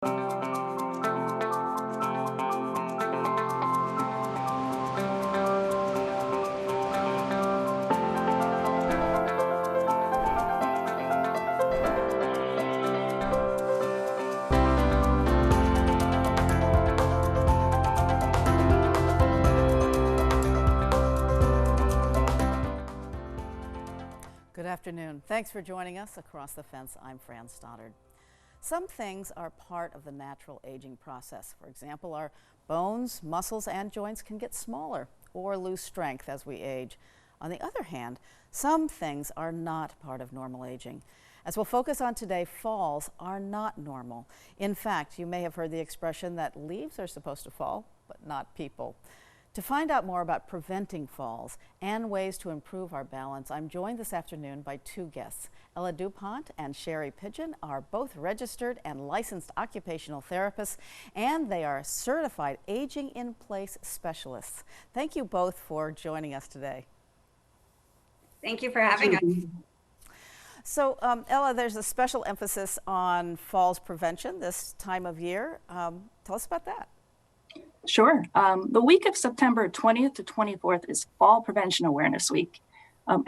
Good afternoon. Thanks for joining us. Across the Fence, I'm Fran Stoddard. Some things are part of the natural aging process. For example, our bones, muscles, and joints can get smaller or lose strength as we age. On the other hand, some things are not part of normal aging. As we'll focus on today, falls are not normal. In fact, you may have heard the expression that leaves are supposed to fall, but not people. To find out more about preventing falls and ways to improve our balance, I'm joined this afternoon by two guests. Ella DuPont and Sherry Pigeon are both registered and licensed occupational therapists, and they are certified aging in place specialists. Thank you both for joining us today. Thank you for having us. So, Ella, there's a special emphasis on falls prevention this time of year. Tell us about that. Sure. The week of September 20th to 24th is Fall Prevention Awareness Week.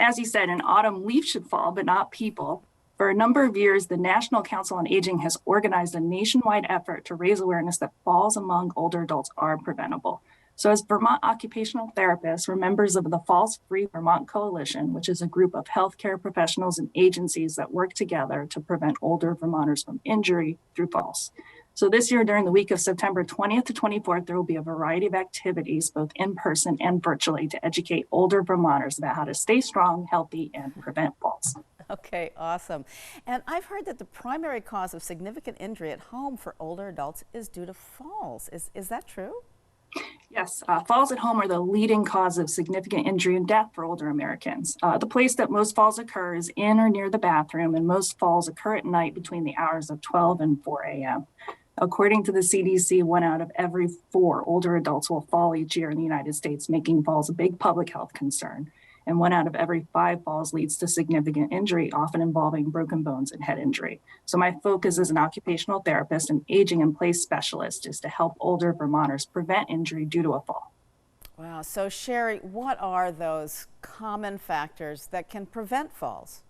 As you said, in autumn, leaves should fall, but not people. For a number of years, the National Council on Aging has organized a nationwide effort to raise awareness that falls among older adults are preventable. So as Vermont Occupational Therapists, we're members of the Falls Free Vermont Coalition, which is a group of healthcare professionals and agencies that work together to prevent older Vermonters from injury through falls. So this year, during the week of September 20th to 24th, there will be a variety of activities, both in person and virtually, to educate older Vermonters about how to stay strong, healthy, and prevent falls. Okay, awesome. And I've heard that the primary cause of significant injury at home for older adults is due to falls. Is that true? Yes, falls at home are the leading cause of significant injury and death for older Americans. The place that most falls occur is in or near the bathroom, and most falls occur at night between the hours of 12 and 4 a.m. According to the CDC, 1 out of every 4 older adults will fall each year in the United States, making falls a big public health concern. And 1 out of every 5 falls leads to significant injury, often involving broken bones and head injury. So my focus as an occupational therapist and aging in place specialist is to help older Vermonters prevent injury due to a fall. Wow. So Sherry, what are those common factors that can prevent falls?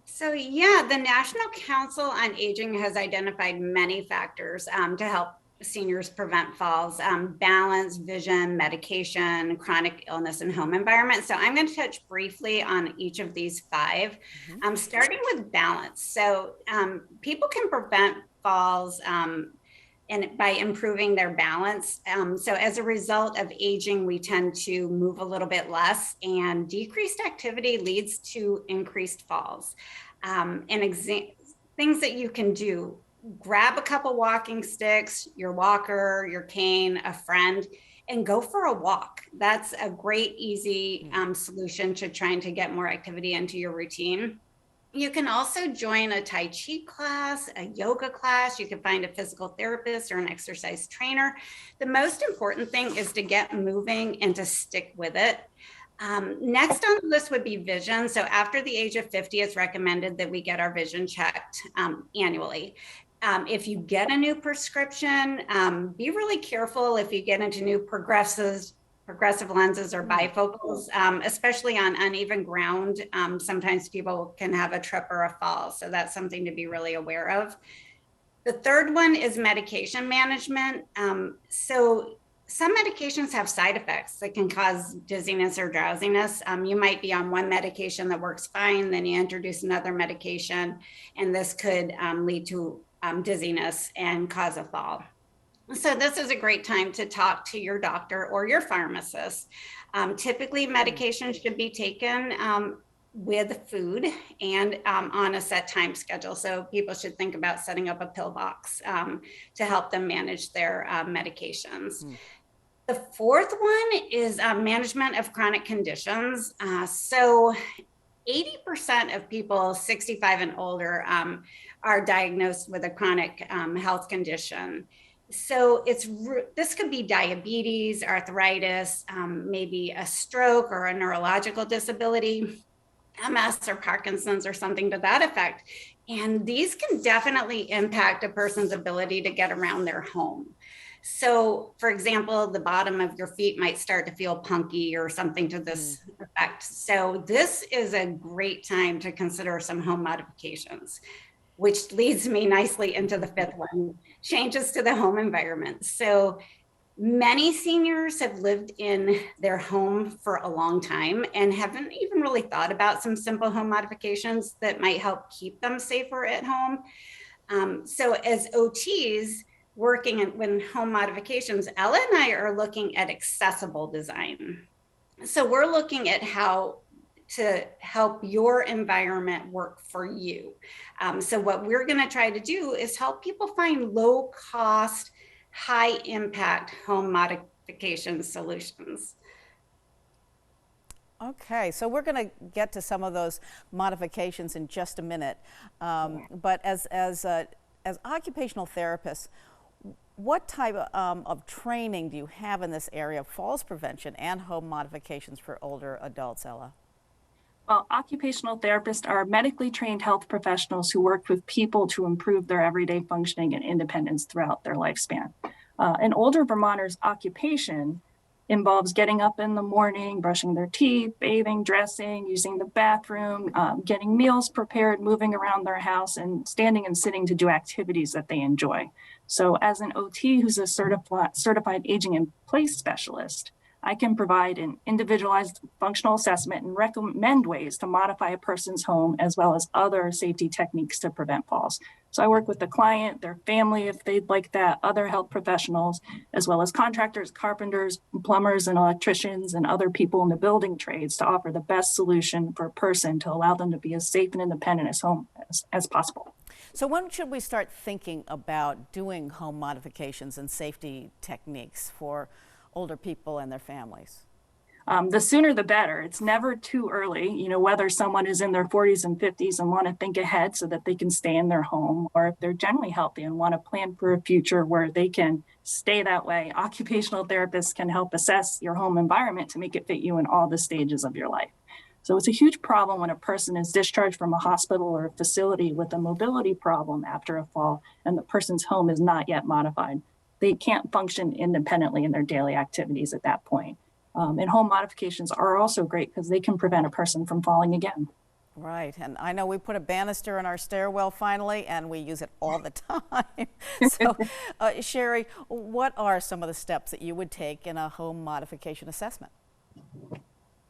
So yeah, the National Council on Aging has identified many factors to help seniors prevent falls: balance, vision, medication, chronic illness, and home environment. So I'm going to touch briefly on each of these 5, starting with balance. So people can prevent falls and by improving their balance. So as a result of aging, we tend to move a little bit less, and decreased activity leads to increased falls. Things that you can do: grab a couple walking sticks, your walker, your cane, a friend, and go for a walk. That's a great, easy solution to trying to get more activity into your routine. You can also join a Tai Chi class, a yoga class. You can find a physical therapist or an exercise trainer. The most important thing is to get moving and to stick with it. Next on the list would be vision. So after the age of 50, it's recommended that we get our vision checked annually. If you get a new prescription, be really careful if you get into new progressive lenses or bifocals, especially on uneven ground. Sometimes people can have a trip or a fall, so that's something to be really aware of. The third one is medication management. So some medications have side effects that can cause dizziness or drowsiness. You might be on one medication that works fine, then you introduce another medication, and this could lead to dizziness and cause a fall. So this is a great time to talk to your doctor or your pharmacist. Typically, medication should be taken with food and on a set time schedule. So people should think about setting up a pill box to help them manage their medications. The fourth one is management of chronic conditions. So 80% of people 65 and older are diagnosed with a chronic health condition. So this could be diabetes, arthritis, maybe a stroke or a neurological disability. MS or Parkinson's or something to that effect. And these can definitely impact a person's ability to get around their home. So, for example, the bottom of your feet might start to feel punky or something to this effect. So, this is a great time to consider some home modifications, which leads me nicely into the fifth one, changes to the home environment. So, many seniors have lived in their home for a long time and haven't even really thought about some simple home modifications that might help keep them safer at home. So as OTs working in home modifications, Ella and I are looking at accessible design. So we're looking at how to help your environment work for you. So what we're going to try to do is help people find low cost, high impact home modification solutions. Okay, so we're going to get to some of those modifications in just a minute. But as occupational therapists, what type of training do you have in this area of falls prevention and home modifications for older adults, Ella? Well, occupational therapists are medically trained health professionals who work with people to improve their everyday functioning and independence throughout their lifespan. An older Vermonter's occupation involves getting up in the morning, brushing their teeth, bathing, dressing, using the bathroom, getting meals prepared, moving around their house, and standing and sitting to do activities that they enjoy. So as an OT who's a certified aging in place specialist, I can provide an individualized functional assessment and recommend ways to modify a person's home, as well as other safety techniques to prevent falls. So I work with the client, their family, if they'd like that, other health professionals, as well as contractors, carpenters, plumbers, and electricians, and other people in the building trades to offer the best solution for a person to allow them to be as safe and independent as home as possible. So when should we start thinking about doing home modifications and safety techniques for older people and their families? The sooner the better. It's never too early, whether someone is in their 40s and 50s and want to think ahead so that they can stay in their home, or if they're generally healthy and want to plan for a future where they can stay that way. Occupational therapists can help assess your home environment to make it fit you in all the stages of your life. So it's a huge problem when a person is discharged from a hospital or a facility with a mobility problem after a fall and the person's home is not yet modified. They can't function independently in their daily activities at that point. And home modifications are also great because they can prevent a person from falling again. Right, and I know we put a banister in our stairwell finally, and we use it all the time. So, Sherry, what are some of the steps that you would take in a home modification assessment?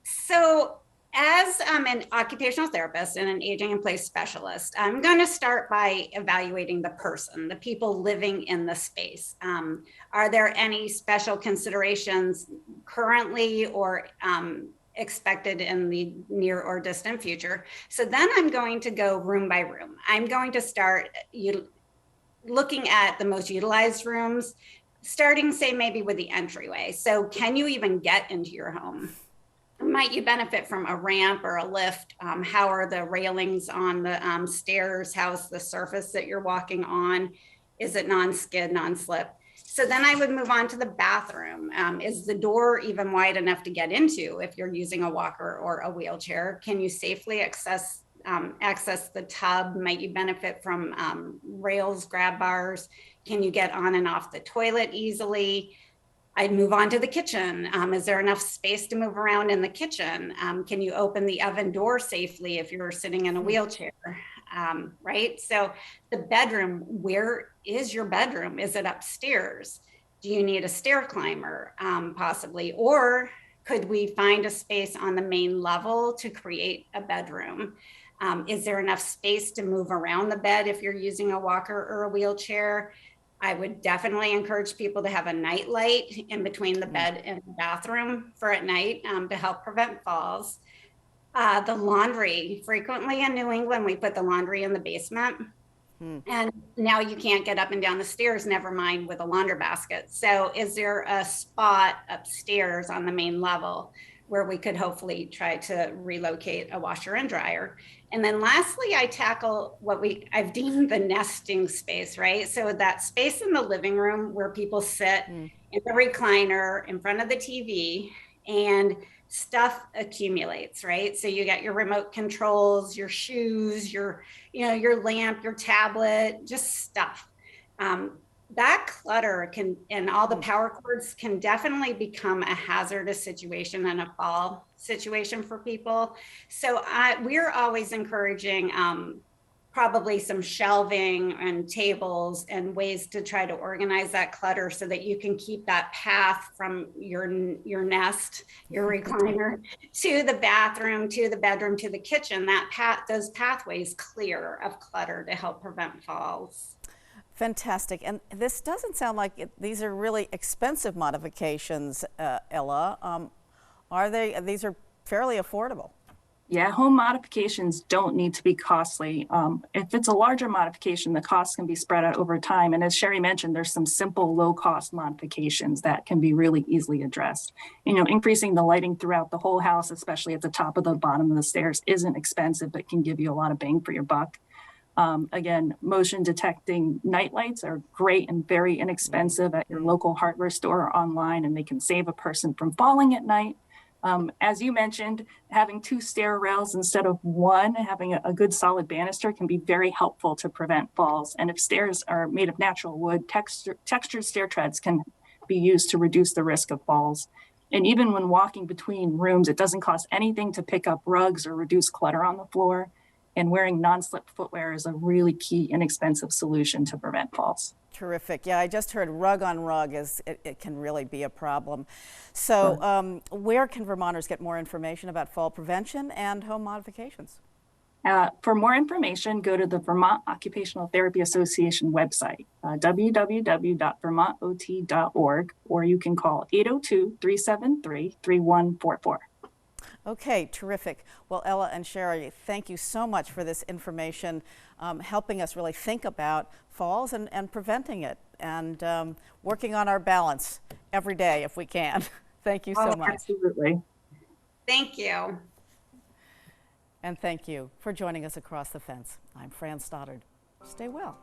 So, as an occupational therapist and an aging in place specialist, I'm going to start by evaluating the person, the people living in the space. Are there any special considerations currently or expected in the near or distant future? So then I'm going to go room by room. I'm going to start looking at the most utilized rooms, starting, say, maybe with the entryway. So can you even get into your home? Might you benefit from a ramp or a lift? How are the railings on the stairs? How's the surface that you're walking on? Is it non-skid, non-slip? So then I would move on to the bathroom. Is the door even wide enough to get into if you're using a walker or a wheelchair? Can you safely access the tub? Might you benefit from rails, grab bars? Can you get on and off the toilet easily? I'd move on to the kitchen. Is there enough space to move around in the kitchen? Can you open the oven door safely if you're sitting in a wheelchair? Right? So the bedroom, where is your bedroom? Is it upstairs? Do you need a stair climber, possibly? Or could we find a space on the main level to create a bedroom? Is there enough space to move around the bed if you're using a walker or a wheelchair? I would definitely encourage people to have a night light in between the bed and the bathroom for at night to help prevent falls. The laundry, frequently in New England, we put the laundry in the basement. And now you can't get up and down the stairs, never mind with a launder basket. So is there a spot upstairs on the main level where we could hopefully try to relocate a washer and dryer? And then lastly, I tackle what I've deemed the nesting space, right? So that space in the living room where people sit in the recliner in front of the TV and stuff accumulates, right? So you got your remote controls, your shoes, your lamp, your tablet, just stuff. That clutter can, and all the power cords can definitely become a hazardous situation and a fall situation for people. So we're always encouraging probably some shelving and tables and ways to try to organize that clutter so that you can keep that path from your nest, your recliner, to the bathroom, to the bedroom, to the kitchen, those pathways clear of clutter to help prevent falls. Fantastic. And this doesn't sound like these are really expensive modifications, Ella. These are fairly affordable? Yeah, home modifications don't need to be costly. If it's a larger modification, the costs can be spread out over time. And as Sherry mentioned, there's some simple low-cost modifications that can be really easily addressed. Increasing the lighting throughout the whole house, especially at the top of the bottom of the stairs, isn't expensive, but can give you a lot of bang for your buck. Again, motion detecting night lights are great and very inexpensive at your local hardware store or online, and they can save a person from falling at night. As you mentioned, having 2 stair rails instead of 1, having a good solid banister can be very helpful to prevent falls. And if stairs are made of natural wood, textured stair treads can be used to reduce the risk of falls. And even when walking between rooms, it doesn't cost anything to pick up rugs or reduce clutter on the floor. And wearing non-slip footwear is a really key, inexpensive solution to prevent falls. Terrific. Yeah, I just heard rug on rug it can really be a problem. So where can Vermonters get more information about fall prevention and home modifications? For more information, go to the Vermont Occupational Therapy Association website, www.vermontot.org, or you can call 802-373-3144. Okay, terrific. Well, Ella and Sherry, thank you so much for this information, helping us really think about falls and preventing it, and working on our balance every day if we can. Thank you so much. Absolutely. Thank you. And thank you for joining us across the fence. I'm Fran Stoddard. Stay well.